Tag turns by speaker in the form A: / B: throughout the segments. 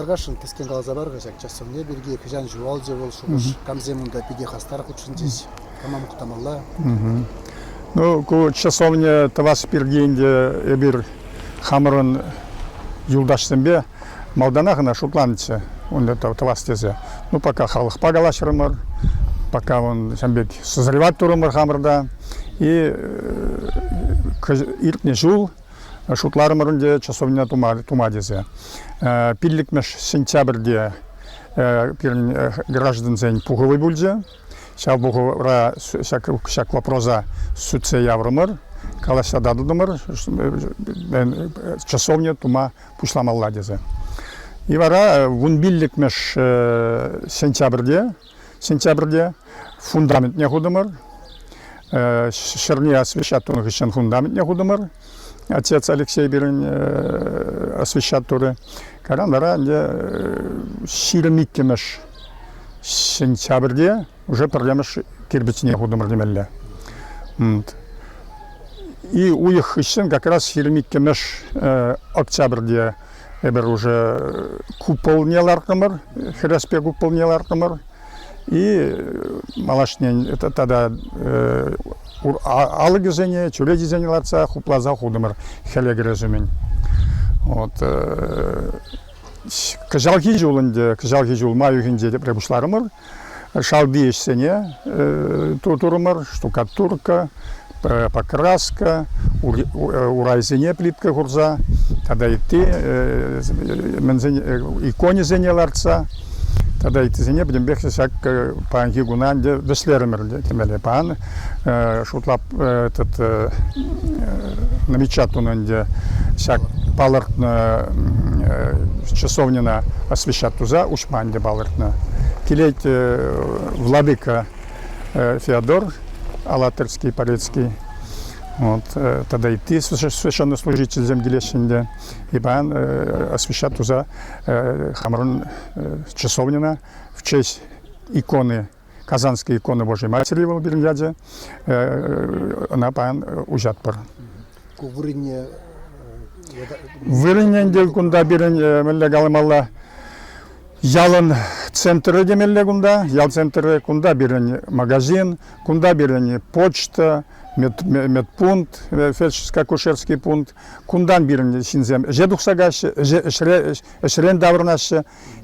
A: Таргашын тескен қалаза бар ғажак жасым не берге пижан жуал же бол шуғыш камземунда пиде хастар құтшын жез тамам құтамалла.
B: Ну, ку часовня тавас пиргенде эбир хамырын юлдашсынбе малданағына шутланычы онда тавас тезе. Ну, пока халық пагалашырымыр, пока он шамбек созревать турымыр хамырда и иртне жул шутларымырынде часовня тумадезе. Пилликмеш сентябрьде граждан зен пуговый бульзе. Шал бугура шак вопроса суце яврымыр, калаша дадудымыр, часовня тума пушла малладезе. И вара вун билликмеш сентябрьде фундамент не худымыр, шерне освещат он гищен фундамент не худымыр. Отец Алексей Бирин освещат туры. Каран вара не ширемиккемеш сентябрьде уже проблемаш кирбичне худымыр демелле. И у их еще как раз ширемиккемеш октябрьде эбер уже купол неларкамыр, хреспе купол неларкамыр. И малашнен это тогда алыгезене, чуледезене ларца, хуплаза худымыр, хелегрезумен. Вот. Кажалги жул маюгинде деп ребушларымыр, шалби ешсене турымыр, штукатурка, покраска, урайзене плитка гурза, тогда и ты, иконе зене ларца. Тогда и зене будем бегать всяк по ангигунан, где дослермер, темеле пан, шутлап этот намечатун, где всяк палартна часовнина освещат туза, ушман, где палартна. Килеть владыка Феодор, Алатырский, Порецкий. Вот, тогда и ты, священнослужитель земледелия, и пан освещат туза хамрон часовнина в честь иконы, казанской иконы Божьей Матери в Бирньяде, она пан ужатпар. Вырыненде кунда бирен мелле галымалла ялын центры демелле кунда, ял центры кунда бирен магазин, кунда бирен почта, медпункт, фельдшерско-акушерский пункт, кундан бирен шинзем, жедухсагаш, эшрен даврнаш,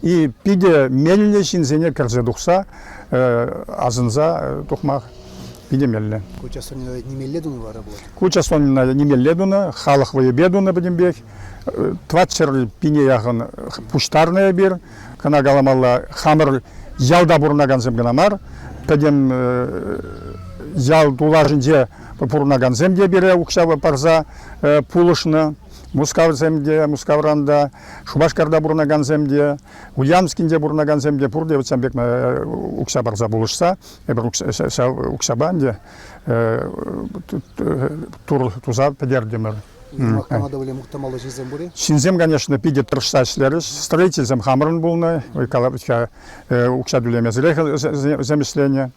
B: и пиде мелле шинзене керзедухса, азынза тухмах пиде мелле.
A: Куча сонина немелле дуна работа.
B: Куча сонина немелле дуна, халах воебе дуна будем бег, тватчер пине ягын пуштарная бир, кана галамалла хамыр ялда бурнаган земганамар, педем ял тулажынде пурнаган земде бире укшава парза пулышны, мускав земде, мускавранда, шубашкарда бурнаган земде, уямскинде бурнаган земде пурде вцамбек укша парза булышса, эбер укшабанде тур туза педердемер. Шинзем, конечно, пидет трошсачлериш, строительзем хамрын булны, укшадулем замысления,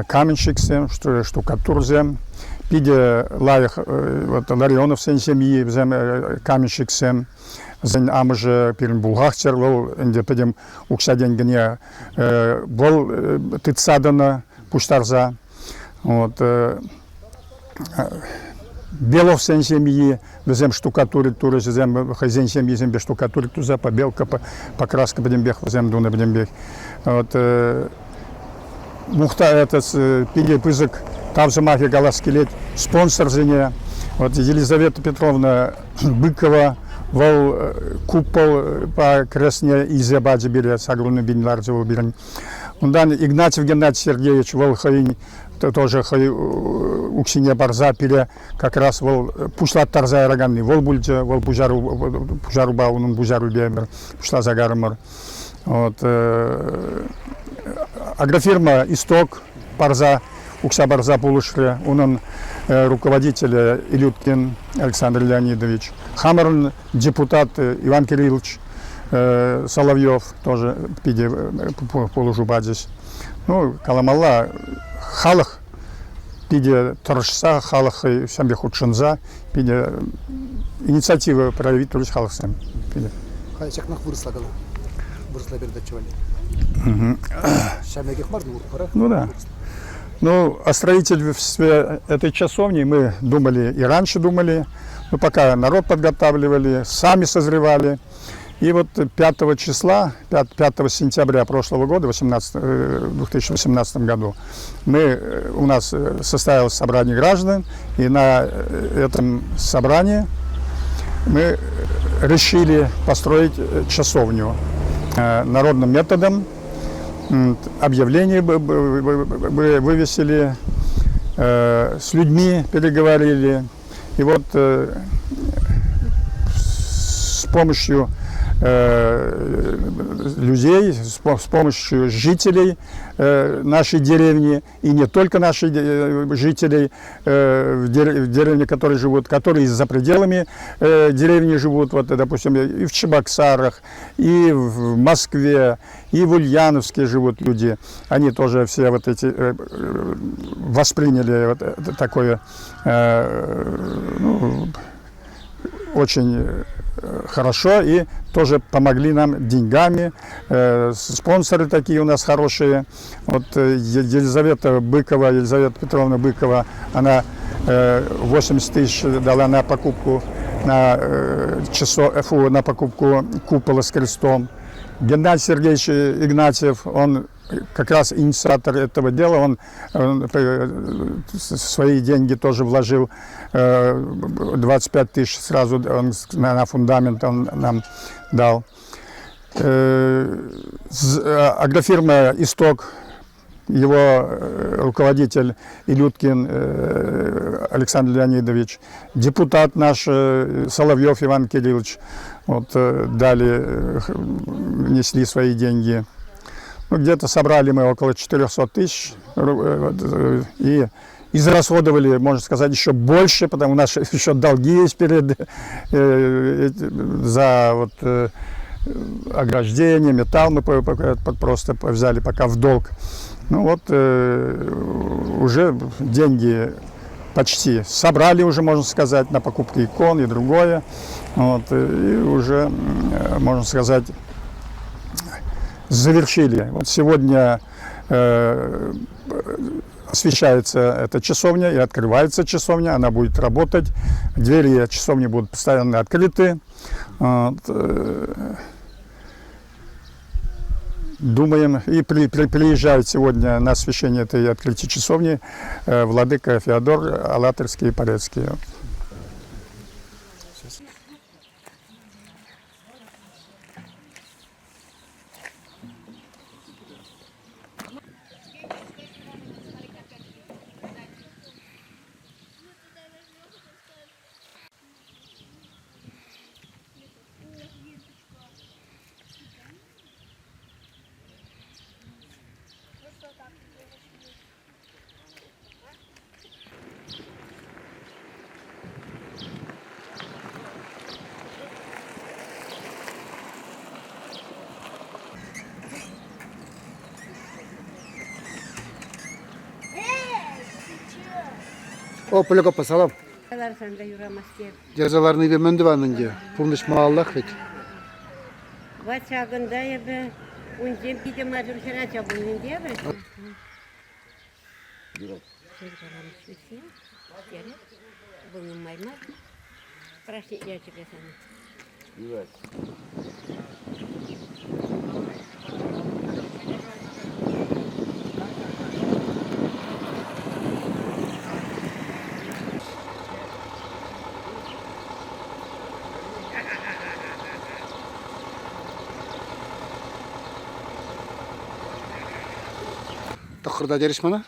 B: каменщиксем, штукатурзем, пиде лаях ларионов сен семьи, каменщиксем, амыжы пирин булгахчер, инде пидем укшаденгене бол тыцадана пуштарза, вот. Белов сен семьи, зем штукатурит туры, зем хозяин семьи, зем без штукатурит туза, побелка, покраска будем бег, зем дуна будем бег. Вот мухта этот пиги пызык, там же мафия галаскелет, спонсор зене. Вот Елизавета Петровна Быкова, вол купол по кресне из Ябаджи берет, сагруны бинларджеву берен. Ундан Игнатьев Геннадий Сергеевич, вол хаин, тоже уксине барза пиле, как раз вол пушлат тарза раганный, вол бульджа, вол пужару баунун, пужару бемер, пушла загармар. Вот агрофирма Исток, барза, укса барза пулышре, он руководитель Илюткин Александр Леонидович, хамерн депутат Иван Кириллович Соловьев, тоже пиде полужу бадзис. Ну, каламалла халық пиде тұрышса, халық сәмбе худшынза, пиде инициатива проявить турыш халық сәм.
A: Хайчакнақ вырысла кала? выросла передачевали. Шамегих морду пора.
B: Ну да. Ну, о строительстве этой часовни мы думали и раньше думали, но пока народ подготавливали, сами созревали. И вот 5 сентября прошлого года, 2018 году, у нас состоялось собрание граждан, и на этом собрании мы решили построить часовню народным методом. Объявление вывесили, с людьми переговорили. И вот с помощью людей, с помощью жителей нашей деревни, и не только наших жителей в деревне, которые за пределами деревни живут, вот, допустим, и в Чебоксарах, и в Москве, и в Ульяновске живут люди. Они тоже все вот эти восприняли вот такое очень хорошо и тоже помогли нам деньгами. Спонсоры такие у нас хорошие. Вот Елизавета Петровна Быкова, она 80 тысяч дала на покупку на покупку купола с крестом. Геннадий Сергеевич Игнатьев, он как раз инициатор этого дела, он свои деньги тоже вложил, 25 тысяч сразу он на фундамент он нам дал. Агрофирма «Исток», его руководитель Илюткин Александр Леонидович, депутат наш Соловьев Иван Кириллович, вот, внесли свои деньги. Ну, где-то собрали мы около 400 тысяч и израсходовали, можно сказать, еще больше, потому что у нас еще долги есть за вот, ограждение, металл мы просто взяли пока в долг. Ну вот уже деньги почти собрали, уже можно сказать, на покупку икон и другое. Вот, и уже, можно сказать, завершили. Вот сегодня освещается эта часовня и открывается часовня, она будет работать. Двери часовни будут постоянно открыты. Вот, думаем, и приезжает сегодня на освящение этой открытия часовни владыка Феодор Алатырский и Порецкий.
A: O pulga pasalam.
C: Sen de yürümezken.
A: Cezalarını bir mendivanın diye. Bulmuş mağallak et.
C: Vaçağında ya be. Unjim pide madurşana çabulun diye be. Bunun mayma. Praşni gerçekten sana.
D: Evet.
A: Takırda deriş bana.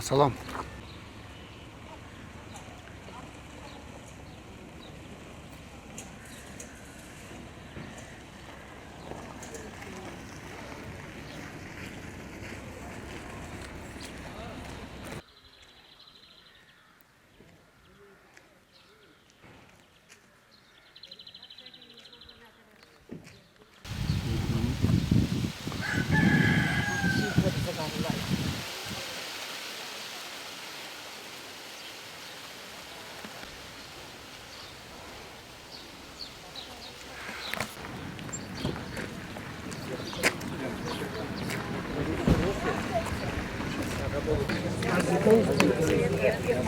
A: Salam.
D: Противная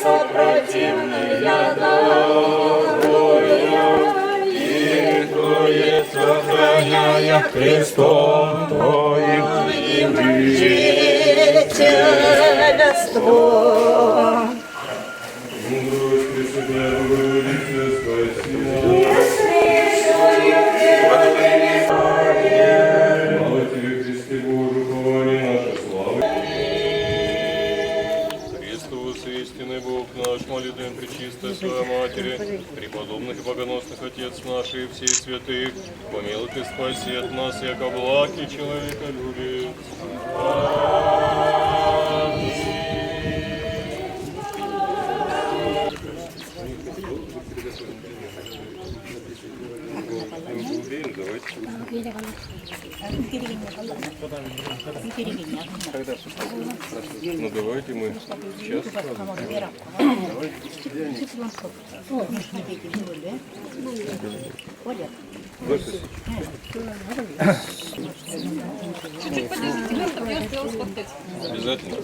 D: сопротивная ногою, и сохраняя Христом Твоим жительством.
E: Мудрость Пресвятая Богородица, спаси нас. Слава Тебе, Христе Божий, упование наше, слава. Христос, истинный Бог наш, молитвен пречистой Своей Матери, преподобных и богоносных Отец наш и всех святых, помилуй и спаси от нас, яко благ и человеколюбец. Ну давайте мы сейчас. Обязательно.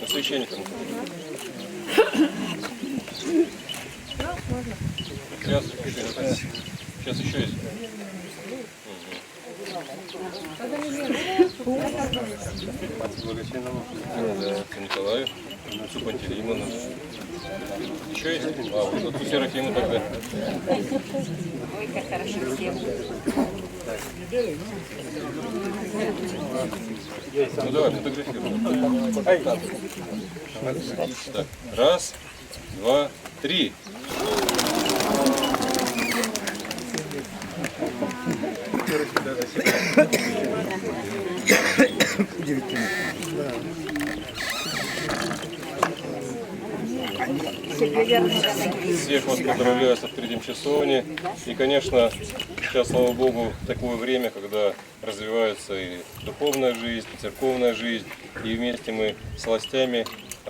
E: Священником. Сейчас еще есть. Николаю, Пантелеймону. Еще есть? А, вот эту Серафиму тогда.
C: Ой, как хорошо всем.
E: Ну давай, фотографируем. Так, раз, два, три. Всех вас поздравляю с открытием часовни. И, конечно, сейчас, слава Богу, такое время, когда развивается и духовная жизнь, и церковная жизнь. И вместе мы с властями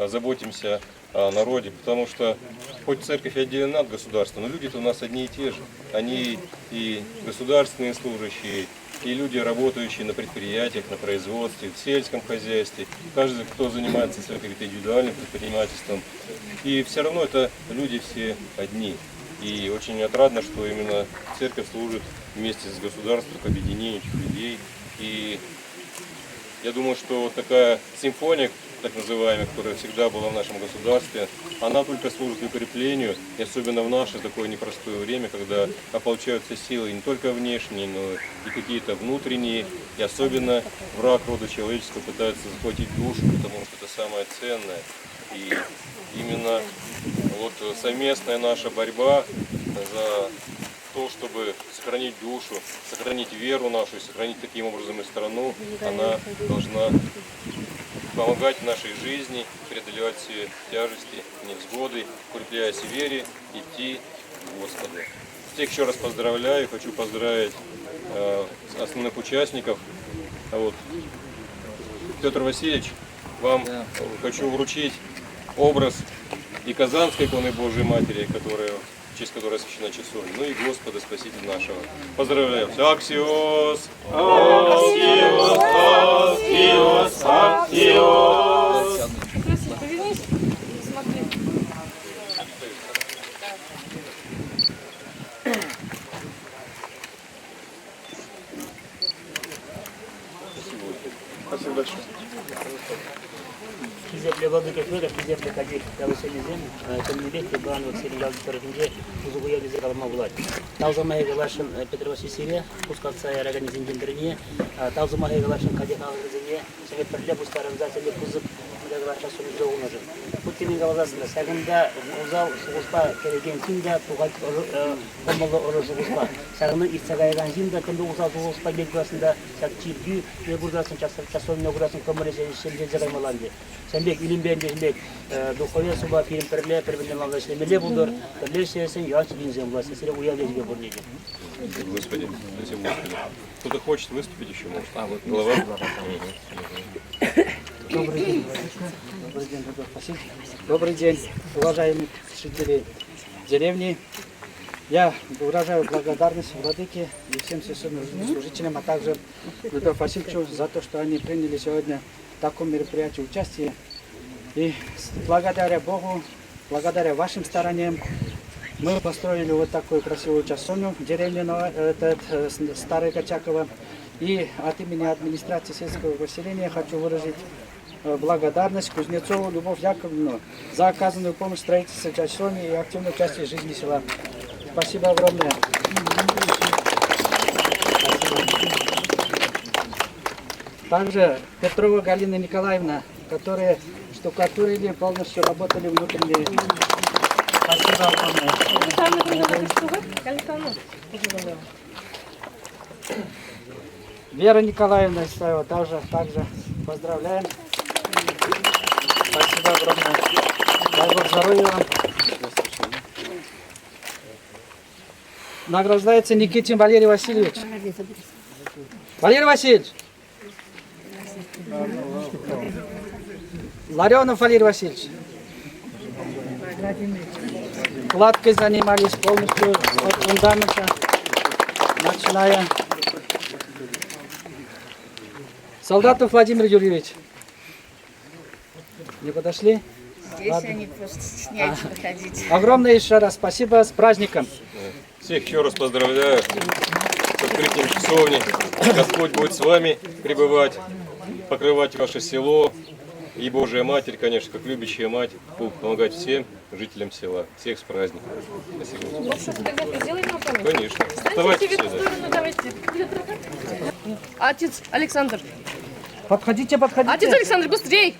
E: заботимся о народе, потому что хоть церковь и отделена от государства, но люди-то у нас одни и те же. Они и государственные служащие, и люди, работающие на предприятиях, на производстве, в сельском хозяйстве. Каждый, кто занимается своим индивидуальным предпринимательством. И все равно это люди все одни. И очень отрадно, что именно церковь служит вместе с государством к объединению этих людей. И я думаю, что вот такая симфония, так называемая, которая всегда была в нашем государстве, она только служит укреплению, и особенно в наше такое непростое время, когда ополчаются силы не только внешние, но и какие-то внутренние, и особенно враг рода человеческого пытается захватить душу, потому что это самое ценное. И именно вот совместная наша борьба за то, чтобы сохранить душу, сохранить веру нашу и сохранить таким образом и страну, она должна помогать нашей жизни, преодолевать все тяжести, невзгоды, укрепляясь в вере, идти к Господу. Всех еще раз поздравляю, хочу поздравить основных участников. Вот. Петр Васильевич, вам хочу вручить образ и Казанской иконы Божией Матери, в честь которой освящена часовня, ну и Господа Спасителя нашего. Поздравляем! Аксиос! Аксиос! Аксиос! Аксиос!
F: Повернись и смотри.
E: Спасибо большое.
G: Kizepli balık yapıyorlar, kizepli kadir yavuşenizin, temnibek ve bağın vaksili yazı tarafınca uzuğu yavuzı kalma bular. Tavzamaya galaşın Petr Vasiliev'e, Puskatsa organizin gendirinie, tavzamaya galaşın kadir organizine, Sovet Birliği bu organizasyonu kuzuk galaşın sonucu olunacak. Bu temin galasında sagında uzal soğuspa keregen kimde tuğat olmalı oru soğuspa. Sagının istagaygan kimde kendi uzal soğuspa belgasında sakçilgü ve buradasın çasonuna buradasın kamerası şimdi zagaymalandı. Сәнбек илембен десенбек духовен суба фильм перле первенен лавдашны меле булдыр перле сесен яч бензин власть сесре уяв дезге бурнеди.
E: Господи, спасибо Господи. Кто-то хочет выступить еще, может? А, вот глава.
G: Добрый день, добрый день, спасибо. Добрый день, уважаемые жители деревни.
H: Я выражаю благодарность Владыке и всем священнослужителям, а также Петру Васильевичу за то, что они приняли сегодня в таком мероприятии участие. И благодаря Богу, благодаря вашим стараниям, мы построили вот такую красивую часовню в деревне Старое Качаково. И от имени администрации сельского поселения хочу выразить благодарность Кузнецову Любовь Яковлевну за оказанную помощь в строительстве часовни и активное участие в жизни села. Спасибо огромное. Также Петрова Галина Николаевна, которые штукатурили, полностью работали внутренние. Спасибо огромное. Вера Николаевна Исаева также поздравляем. Спасибо огромное. Дай Бог здоровья вам. Награждается Никитин Валерий Васильевич. Валерий Васильевич. Ларионов Валерий Васильевич. Кладкой занимались полностью от фундамента, начиная. Солдатов Владимир Юрьевич. Не подошли?
F: Здесь они просто стесняются выходить.
H: Огромное еще раз спасибо, с праздником.
E: Всех еще раз поздравляю с открытием часовни. Господь будет с вами пребывать, покрывать ваше село. И Божья Матерь, конечно, как любящая мать, будет помогать всем жителям села. Всех с праздником. Спасибо. Конечно. Вставайте все, да.
F: Отец Александр.
H: Подходите, подходите.
F: Отец Александр, быстрей!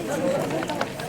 I: Спасибо.